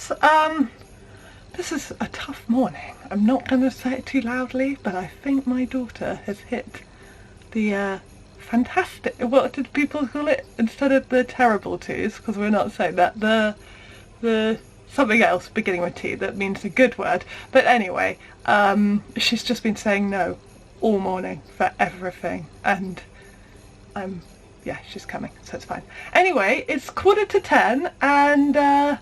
Vlogmas. This is a tough morning. I'm not going to say it too loudly, but I think my daughter has hit the fantastic, what did people call it instead of the terrible twos, because we're not saying that, the something else beginning with T that means a good word. But anyway, she's just been saying no all morning for everything, and yeah, she's coming, so it's fine. Anyway, it's 10:15 and I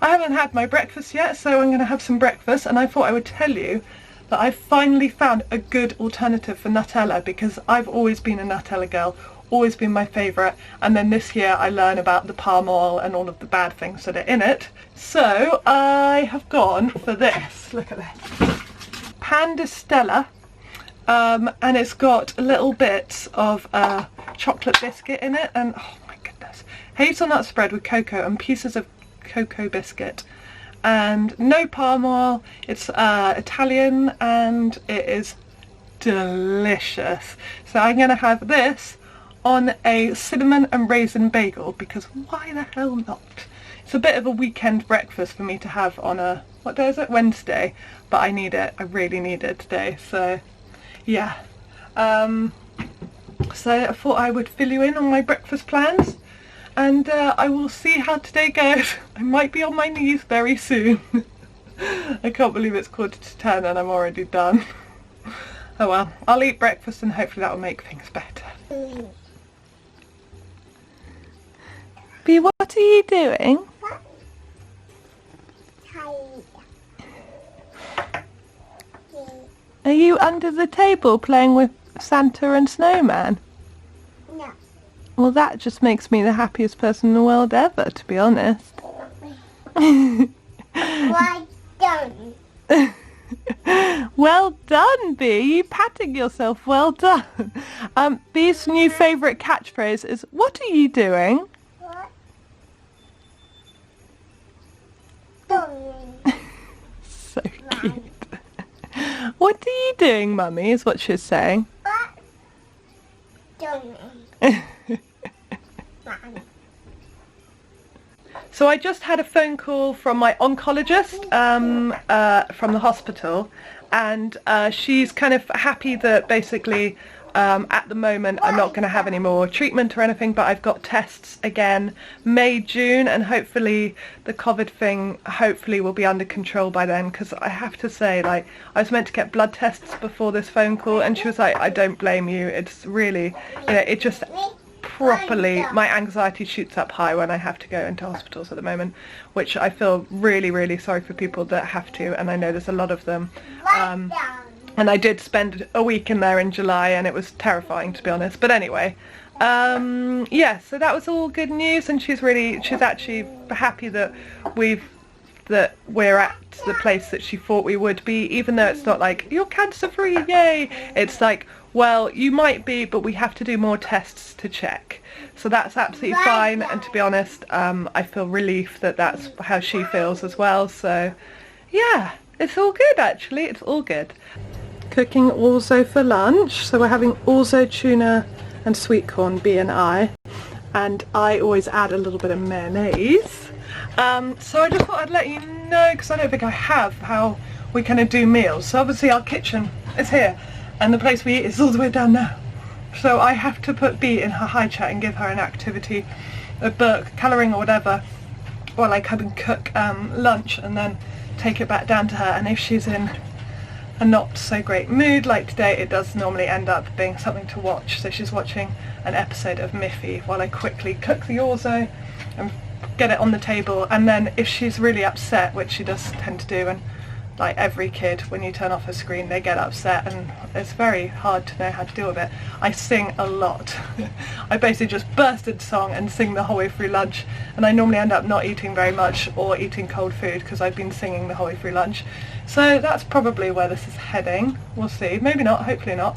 haven't had my breakfast yet, so I'm going to have some breakfast, and I thought I would tell you that I finally found a good alternative for Nutella, because I've always been a Nutella girl, always been my favourite, and then this year I learned about the palm oil and all of the bad things that are in it. So I have gone for this. Look at this. Pan de Stella, and it's got little bits of chocolate biscuit in it, and oh my goodness, hazelnut spread with cocoa and pieces of cocoa biscuit, and no palm oil. It's Italian and it is delicious. So I'm gonna have this on a cinnamon and raisin bagel, because why the hell not? It's a bit of a weekend breakfast for me to have on a, what day is it? Wednesday, but I need it. I really need it today, so yeah. So I thought I would fill you in on my breakfast plans, and I will see how today goes. I might be on my knees very soon. I can't believe it's 10:15 and I'm already done. Oh well, I'll eat breakfast and hopefully that will make things better. B, what are you doing? Are you under the table playing with Santa and Snowman? No. Well, that just makes me the happiest person in the world ever, to be honest. Well done. Well done, B. You patting yourself. Well done. B's new favourite catchphrase is, "What are you doing?" What? Doing. So cute. What are you doing, Mummy, is what she's saying. What? Doing. So I just had a phone call from my oncologist from the hospital, and she's kind of happy that basically at the moment I'm not going to have any more treatment or anything, but I've got tests again May, June, and hopefully the COVID thing hopefully will be under control by then, because I have to say, like, I was meant to get blood tests before this phone call, and she was like, I don't blame you, it's really, you know, it just properly, my anxiety shoots up high when I have to go into hospitals at the moment, which I feel really, really sorry for people that have to, and I know there's a lot of them. And I did spend a week in there in July, and it was terrifying, to be honest. But anyway, yeah, so that was all good news, and she's actually happy that we're at the place that she thought we would be, even though it's not like, you're cancer free, yay. It's like, well, you might be, but we have to do more tests to check. So that's absolutely fine, and to be honest, I feel relief that that's how she feels as well. So yeah, it's all good, actually, it's all good. Cooking orzo for lunch, so we're having orzo tuna and sweet corn, B and I always add a little bit of mayonnaise. So I just thought I'd let you know, because I don't think I have, how we kind of do meals. So obviously our kitchen is here, and the place we eat is all the way down now. So I have to put B in her high chair and give her an activity, a book, colouring or whatever, while I come and cook lunch, and then take it back down to her. And if she's in a not so great mood like today, it does normally end up being something to watch. So she's watching an episode of Miffy while I quickly cook the orzo and get it on the table. And then if she's really upset, which she does tend to do, and like every kid, when you turn off her screen they get upset, and it's very hard to know how to deal with it, I sing a lot. I basically just burst into song and sing the whole way through lunch, and I normally end up not eating very much or eating cold food because I've been singing the whole way through lunch. So that's probably where this is heading. We'll see, maybe not, hopefully not.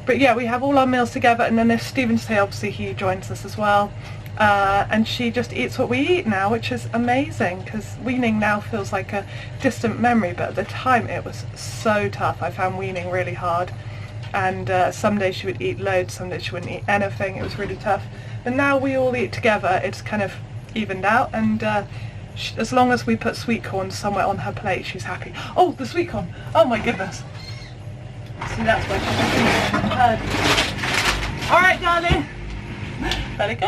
But yeah, we have all our meals together, and then if Stephen's here, obviously he joins us as well. And she just eats what we eat now, which is amazing, because weaning now feels like a distant memory, but at the time it was so tough. I found weaning really hard, and some days she would eat loads, some days she wouldn't eat anything. It was really tough, but now we all eat together. It's kind of evened out, and As long as we put sweet corn somewhere on her plate, she's happy. Oh, the sweet corn. Oh my goodness. See, that's where she's heard. All right, darling. Better go.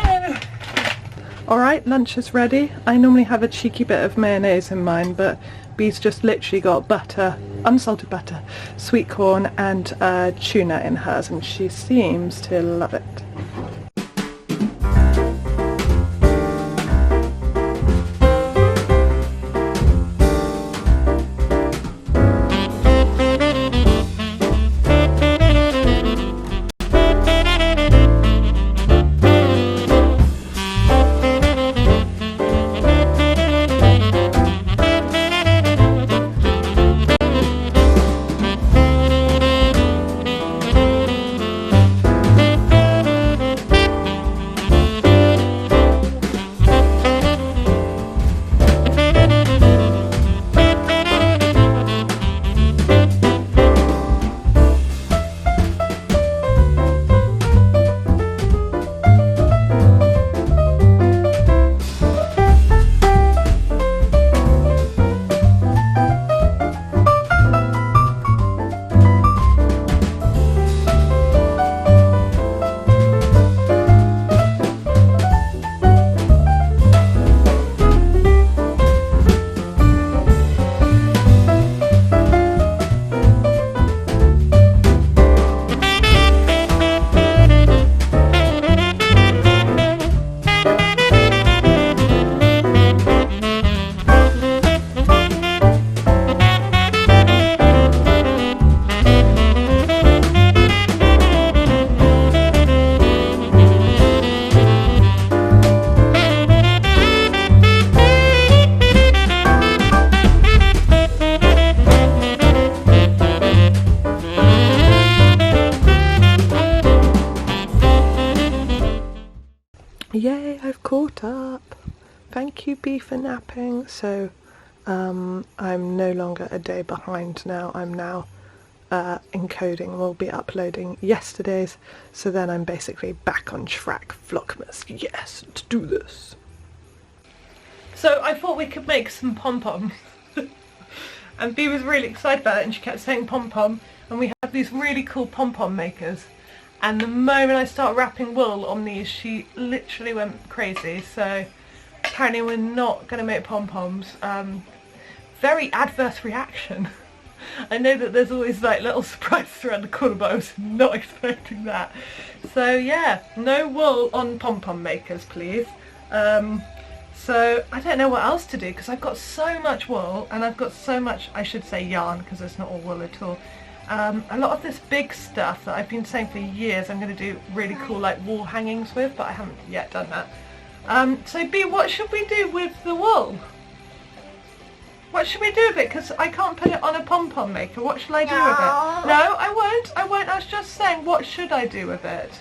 All right, lunch is ready. I normally have a cheeky bit of mayonnaise in mine, but Bee's just literally got butter, unsalted butter, sweet corn and tuna in hers, and she seems to love it. Yay, I've caught up. Thank you, Bee, for napping. So I'm no longer a day behind now. I'm now encoding. We'll be uploading yesterday's, so then I'm basically back on track. Vlogmas, yes, let's do this. So I thought we could make some pom-poms. And Bee was really excited about it, and she kept saying pom-pom, and we have these really cool pom-pom makers. And the moment I start wrapping wool on these, she literally went crazy. So apparently we're not going to make pom-poms. Very adverse reaction. I know that there's always like little surprises around the corner, but I was not expecting that. So yeah, no wool on pom-pom makers, please. So I don't know what else to do, because I've got so much wool, and I've got so much, I should say yarn, because it's not all wool at all. A lot of this big stuff that I've been saying for years I'm going to do really cool like wall hangings with, but I haven't yet done that. So Bee, what should we do with the wool? What should we do with it? Because I can't put it on a pom-pom maker. What should I do with it? No, I won't. I won't. I was just saying, what should I do with it?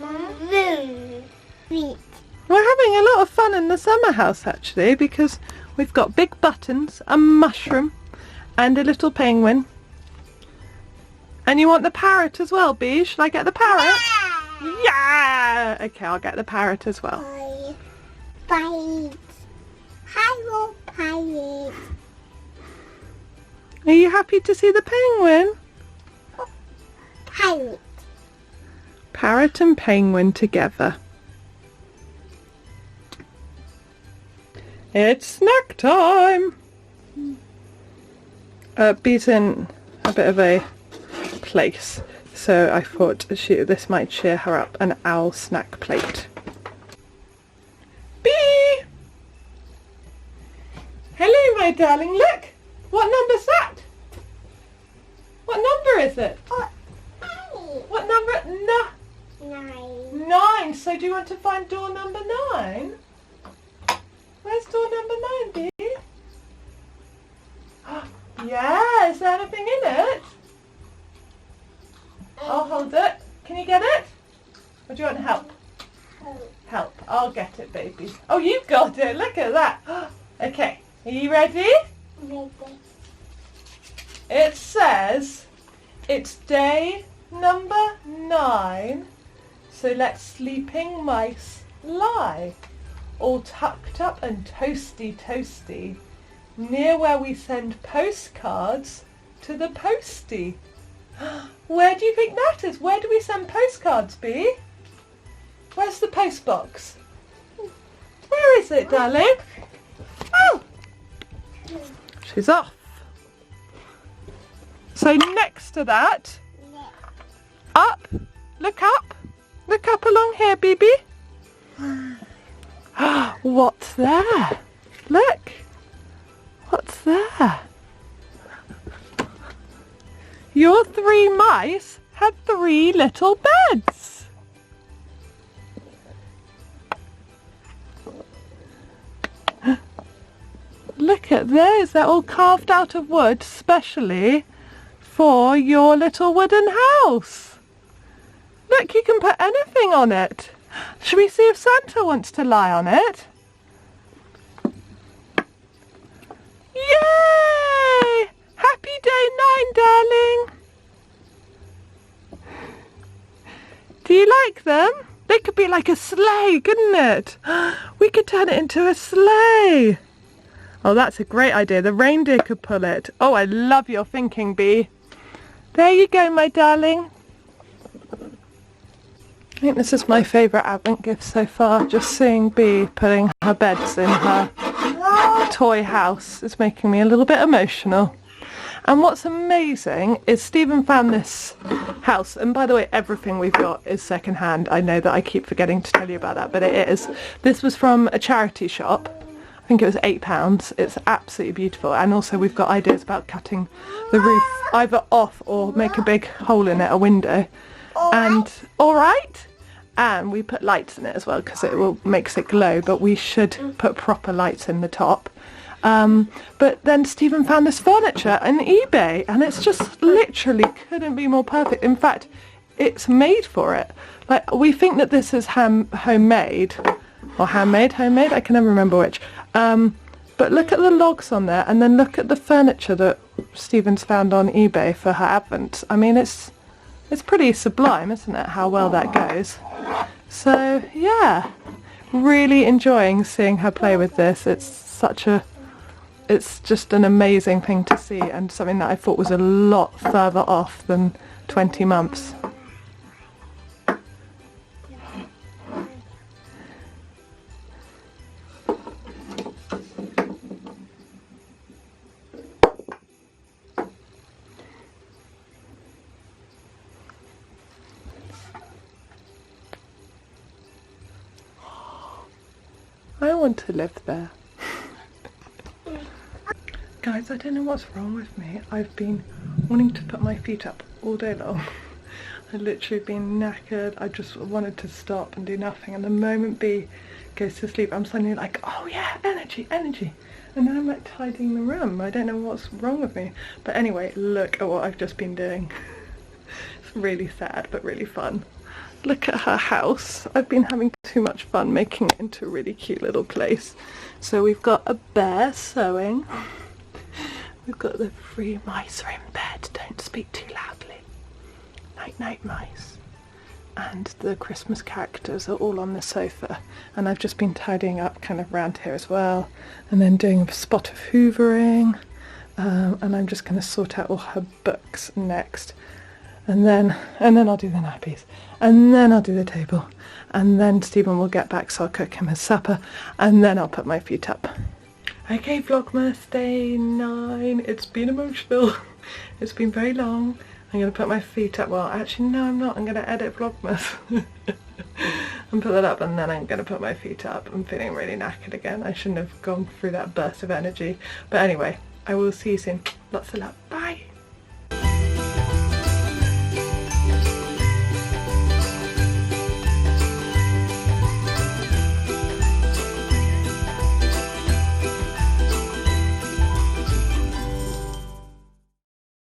We're having a lot of fun in the summer house actually, because we've got big buttons, a mushroom and a little penguin. And you want the parrot as well, Bee? Should I get the parrot? Yeah! Okay, I'll get the parrot as well. Pirate. Hello, pirate. Are you happy to see the penguin? Pirate. Parrot and penguin together. It's snack time! Bee's in a bit of a place, so I thought this might cheer her up, an owl snack plate. Bee! Hello, my darling, look! What number's that? What number is it? What number? No. 9. So do you want to find door number 9? Where's door number 9, Bee? Yeah, is there anything in it? I'll hold it. Can you get it? Or do you want help? Help. I'll get it, baby. Oh, you've got it. Look at that. Okay. Are you ready? It says it's day number 9. So let sleeping mice lie, all tucked up and toasty toasty, near where we send postcards to the postie. Where do you think that is? Where do we send postcards, Bee? Where's the post box? Where is it, darling? Oh! She's off. So next to that, up, look up along here, Bibi. What's there? Look, what's there? Your 3 mice had 3 little beds. Look at those, they're all carved out of wood specially for your little wooden house. Look, you can put anything on it. Should we see if Santa wants to lie on it? Yay! Happy day 9, darling. Do you like them? They could be like a sleigh, couldn't it? We could turn it into a sleigh. Oh, that's a great idea. The reindeer could pull it. Oh, I love your thinking, Bee. There you go, my darling. I think this is my favourite Advent gift so far. Just seeing Bee putting her beds in her toy house is making me a little bit emotional. And what's amazing is Stephen found this house, and by the way, everything we've got is second hand. I know that I keep forgetting to tell you about that, but it is. This was from a charity shop. I think it was £8. It's absolutely beautiful, and also we've got ideas about cutting the roof either off or make a big hole in it, a window. And alright, and we put lights in it as well because it makes it glow, but we should put proper lights in the top. But then Stephen found this furniture on eBay, and it's just literally couldn't be more perfect. In fact, it's made for it. Like, we think that this is homemade, or homemade, I can never remember which. But look at the logs on there, and then look at the furniture that Stephen's found on eBay for her Advent. I mean, it's pretty sublime, isn't it, how well that goes? So yeah, really enjoying seeing her play with this. It's just an amazing thing to see, and something that I thought was a lot further off than 20 months. I want to live there. Guys, I don't know what's wrong with me. I've been wanting to put my feet up all day long. I've literally been knackered. I just wanted to stop and do nothing. And the moment Bee goes to sleep, I'm suddenly like, oh yeah, energy, energy. And then I'm like tidying the room. I don't know what's wrong with me. But anyway, look at what I've just been doing. It's really sad, but really fun. Look at her house. I've been having too much fun making it into a really cute little place. So we've got a bear sewing. We've got the 3 mice are in bed. Don't speak too loudly. Night night, mice. And the Christmas characters are all on the sofa. And I've just been tidying up kind of round here as well. And then doing a spot of hoovering. And I'm just going to sort out all her books next. And then I'll do the nappies. And then I'll do the table. And then Stephen will get back, so I'll cook him his supper. And then I'll put my feet up. Okay, Vlogmas day 9. It's been emotional. It's been very long. I'm going to put my feet up. Well, actually, no, I'm not. I'm going to edit Vlogmas. And put that up, and then I'm going to put my feet up. I'm feeling really knackered again. I shouldn't have gone through that burst of energy. But anyway, I will see you soon. Lots of love. Bye.